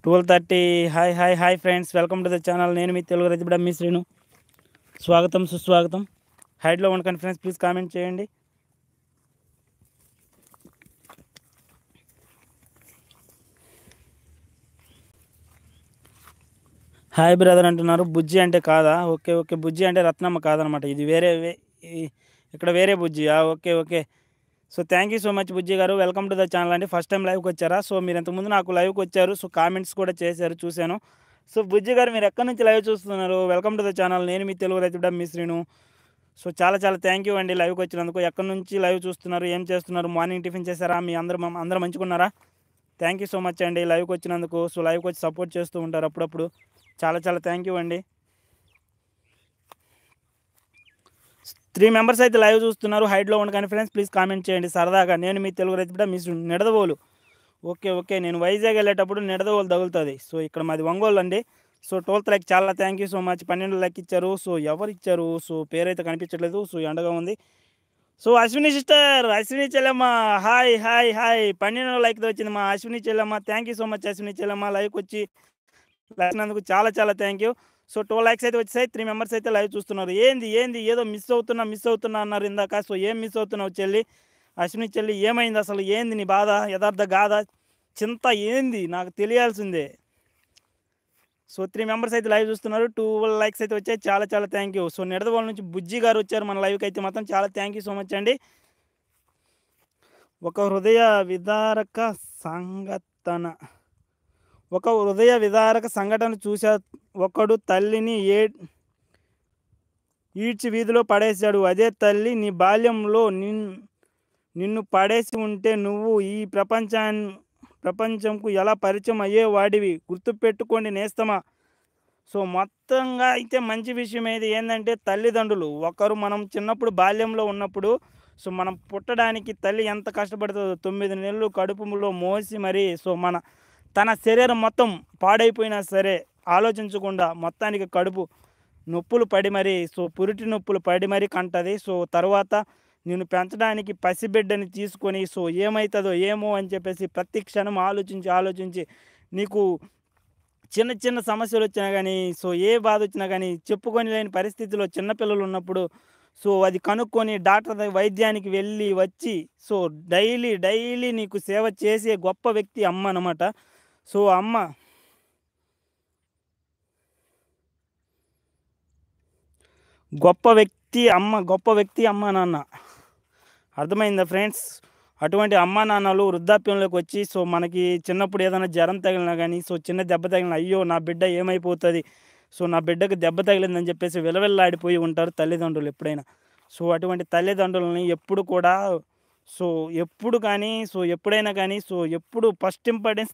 12:30. Hi hi hi friends, welcome to the channel. నేను మీ తెలుగు రైతు బిడ్డ మీ శ్రీను. స్వాగతం సుస్వాగతం. హైడ్లో ఉండకండి ఫ్రెండ్స్, ప్లీజ్ కామెంట్ చేయండి. హాయ్ బ్రదర్ అంటున్నారు. బుజ్జి అంటే కాదా? ఓకే ఓకే, బుజ్జి అంటే రత్నమ్మ కాదనమాట. ఇది వేరే ఇక్కడ వేరే బుజ్జియా? Okay okay. So thank you so much Bujji గారు. వెల్కమ్ టు ద ఛానల్ అండి. ఫస్ట్ టైం లైవ్కి వచ్చారా? సో మీరు ఇంతకుముందు నాకు లైవ్కి వచ్చారు, సో కామెంట్స్ కూడా చేశారు, చూశాను. సో బుజ్జి గారు, మీరు ఎక్కడి నుంచి లైవ్ చూస్తున్నారు? Welcome to the channel. నేను మీ తెలుగు రైతు బిడ్డ మీ శ్రీను. సో చాలా చాలా థ్యాంక్ యూ అండి లైవ్కి వచ్చినందుకు. ఎక్కడి నుంచి లైవ్ చూస్తున్నారు, ఏం చేస్తున్నారు, మార్నింగ్ టిఫిన్ చేశారా, మీ అందరూ మంచుకున్నారా? థ్యాంక్ యూ సో మచ్ అండి లైవ్కి వచ్చినందుకు. సో లైవ్కి వచ్చి సపోర్ట్ చేస్తూ ఉంటారు అప్పుడప్పుడు. చాలా చాలా థ్యాంక్ యూ అండి. 3 మెంబర్స్ అయితే లైవ్ చూస్తున్నారు. హైడ్లో ఉండగానే ఫ్రెండ్స్, ప్లీజ్ కామెంట్ చేయండి సరదాగా. నేను మీ తెలుగు రైతు బిడ్డ మీ నిడదవోలు. ఓకే ఓకే, నేను వైజాగ్ వెళ్ళేటప్పుడు నిడదవోలు తగులుతుంది. సో ఇక్కడ మాది ఒంగోలు అండి. సో 12th లైక్, చాలా thank you so much. 12 like ఇచ్చారు. సో ఎవరు ఇచ్చారు? సో పేరైతే కనిపించట్లేదు. సో ఎండగా ఉంది. సో అశ్విని సిస్టర్, అశ్విని చెల్లెమ్మ, హాయ్ హాయ్ హాయ్. 12 లైక్ వచ్చింది మా అశ్విని చెల్లెమ్మ. Thank you so much Ashwini చెల్లెమ్మ. లైవ్కి వచ్చి లైక్ చాలా చాలా థ్యాంక్ యూ. సో 2 లైక్స్ అయితే వచ్చాయి. 3 మెంబర్స్ అయితే లైవ్ చూస్తున్నారు. ఏంది ఏదో మిస్ అవుతున్నా అన్నారు ఇందాక. సో ఏం మిస్ అవుతున్నావు చెల్లి? అశ్విని చెల్లి, ఏమైంది అసలు? ఏంది నీ బాధ? యథార్థ గాథ, చింత ఏంది నాకు తెలియాల్సిందే. సో 3 మెంబర్స్ అయితే లైవ్ చూస్తున్నారు. 2 లైక్స్ అయితే వచ్చాయి. చాలా చాలా థ్యాంక్ యూ. సో నిడదవోలు నుంచి బుజ్జి గారు వచ్చారు మన లైవ్కి అయితే మాత్రం. చాలా థ్యాంక్ యూ సో మచ్ అండి. ఒక హృదయ విదారక సంఘటన చూసా. ఒకడు తల్లిని ఈడ్చి వీధిలో పడేశాడు. అదే తల్లి నీ బాల్యంలో నిన్ను పడేసి ఉంటే నువ్వు ఈ ప్రపంచంకు ఎలా పరిచయం అయ్యేవాడివి? గుర్తుపెట్టుకోండి నేస్తమా. సో మొత్తంగా అయితే మంచి విషయం ఏంటంటే తల్లిదండ్రులు ఒకరు, మనం చిన్నప్పుడు బాల్యంలో ఉన్నప్పుడు, సో మనం పుట్టడానికి తల్లి ఎంత కష్టపడుతుందో, 9 నెలలు కడుపులో మోసి మరి, సో తన శరీరం మొత్తం పాడైపోయినా సరే ఆలోచించకుండా మొత్తానికి కడుపు నొప్పులు పడి మరి, సో పురిటి నొప్పులు పడి మరి కంటది. సో తర్వాత నేను పెంచడానికి పసిబిడ్డని తీసుకొని, సో ఏమవుతుందో ఏమో అని చెప్పేసి ప్రతి క్షణం ఆలోచించి నీకు చిన్న చిన్న సమస్యలు వచ్చినా కానీ, సో ఏ బాధ వచ్చినా కానీ చెప్పుకొని లేని పరిస్థితిలో చిన్నపిల్లలు ఉన్నప్పుడు, సో అది కనుక్కొని డాక్టర్ వైద్యానికి వెళ్ళి వచ్చి, సో డైలీ నీకు సేవ చేసే గొప్ప వ్యక్తి అమ్మ అన్నమాట. సో అమ్మ గొప్ప వ్యక్తి అమ్మ నాన్న. అర్థమైందా ఫ్రెండ్స్? అటువంటి అమ్మా నాన్నలు వృద్ధాప్యంలోకి వచ్చి, సో మనకి చిన్నప్పుడు ఏదైనా జ్వరం తగిలినా కానీ, సో చిన్న దెబ్బ తగిలిన, అయ్యో నా బిడ్డ ఏమైపోతుంది, సో నా బిడ్డకు దెబ్బ తగిలిందని చెప్పేసి విలవిల్లాడిపోయి ఉంటారు తల్లిదండ్రులు ఎప్పుడైనా. సో అటువంటి తల్లిదండ్రులని ఎప్పుడు కూడా, సో ఎప్పుడు కానీ, సో ఎప్పుడైనా కానీ, సో ఎప్పుడు ఫస్ట్ ఇంపార్టెన్స్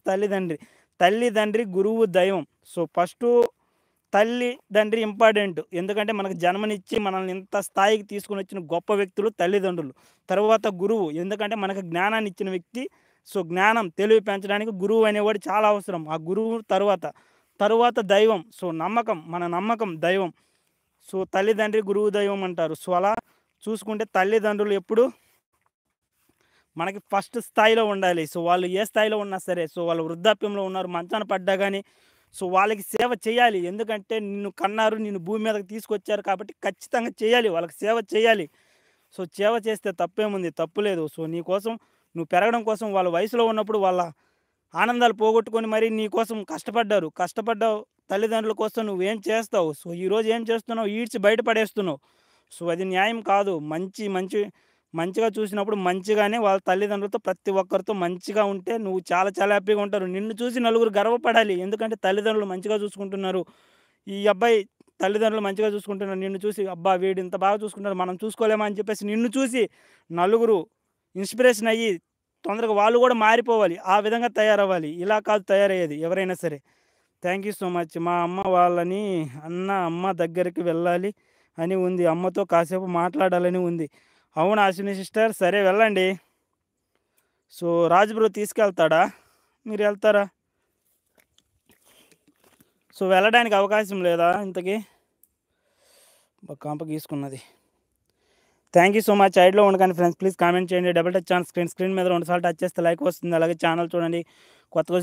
తల్లిదండ్రి గురువు దైవం. సో ఫస్టు తల్లిదండ్రి ఇంపార్టెంట్. ఎందుకంటే మనకు జన్మనిచ్చి మనల్ని ఇంత స్థాయికి తీసుకుని వచ్చిన గొప్ప వ్యక్తులు తల్లిదండ్రులు. తర్వాత గురువు, ఎందుకంటే మనకు జ్ఞానాన్ని ఇచ్చిన వ్యక్తి. సో జ్ఞానం, తెలివి పెంచడానికి గురువు అనేవాడు చాలా అవసరం. ఆ గురువు తరువాత దైవం. సో మన నమ్మకం దైవం. సో తల్లిదండ్రి గురువు దైవం అంటారు. సో అలా చూసుకుంటే తల్లిదండ్రులు ఎప్పుడు మనకి ఫస్ట్ స్థాయిలో ఉండాలి. సో వాళ్ళు ఏ స్థాయిలో ఉన్నా సరే, సో వాళ్ళు వృద్ధాప్యంలో ఉన్నారు, మంచాన పడ్డా కానీ, సో వాళ్ళకి సేవ చేయాలి. ఎందుకంటే నిన్ను కన్నారు, నిన్ను భూమి మీదకి తీసుకొచ్చారు కాబట్టి ఖచ్చితంగా చేయాలి, వాళ్ళకి సేవ చేయాలి. సో సేవ చేస్తే తప్పేముంది? తప్పు లేదు. సో నీకోసం నువ్వు పెరగడం కోసం వాళ్ళ వయసులో ఉన్నప్పుడు వాళ్ళ ఆనందాలు పోగొట్టుకొని మరి నీ కోసం కష్టపడ్డావు తల్లిదండ్రుల కోసం. నువ్వేం చేస్తావు? సో ఈరోజు ఏం చేస్తున్నావు? ఈడ్చి బయటపడేస్తున్నావు. సో అది న్యాయం కాదు. మంచిగా చూసినప్పుడు మంచిగానే వాళ్ళ తల్లిదండ్రులతో ప్రతి ఒక్కరితో మంచిగా ఉంటే నువ్వు చాలా చాలా హ్యాపీగా ఉంటారు. నిన్ను చూసి నలుగురు గర్వపడాలి. ఎందుకంటే తల్లిదండ్రులు మంచిగా చూసుకుంటున్నారు, ఈ అబ్బాయి తల్లిదండ్రులు మంచిగా చూసుకుంటున్నారు, నిన్ను చూసి అబ్బా వీడు ఇంత బాగా చూసుకుంటారు, మనం చూసుకోలేమా అని చెప్పేసి నిన్ను చూసి నలుగురు ఇన్స్పిరేషన్ అయ్యి తొందరగా వాళ్ళు కూడా మారిపోవాలి. ఆ విధంగా తయారవ్వాలి. ఇలా కాదు తయారయ్యేది ఎవరైనా సరే. Thank you so much. మా అమ్మ వాళ్ళని అమ్మ దగ్గరికి వెళ్ళాలి అని ఉంది, అమ్మతో కాసేపు మాట్లాడాలని ఉంది. అవునా అశ్విని సిస్టర్? సరే వెళ్ళండి. సో రాజు బ్రో తీసుకెళ్తాడా? మీరు వెళ్తారా? సో వెళ్ళడానికి అవకాశం లేదా ఇంతకీ? కాంప గీసుకున్నది. Thank you so much. సైడ్లో ఉండకండి ఫ్రెండ్స్, ప్లీజ్ కామెంట్ చేయండి. డబుల్ టచ్ ఛాన్స్ స్క్రీన్ మీద 2 సార్లు టచ్ చేస్తే లైక్ వస్తుంది. అలాగే ఛానల్ చూడండి, కొత్తగా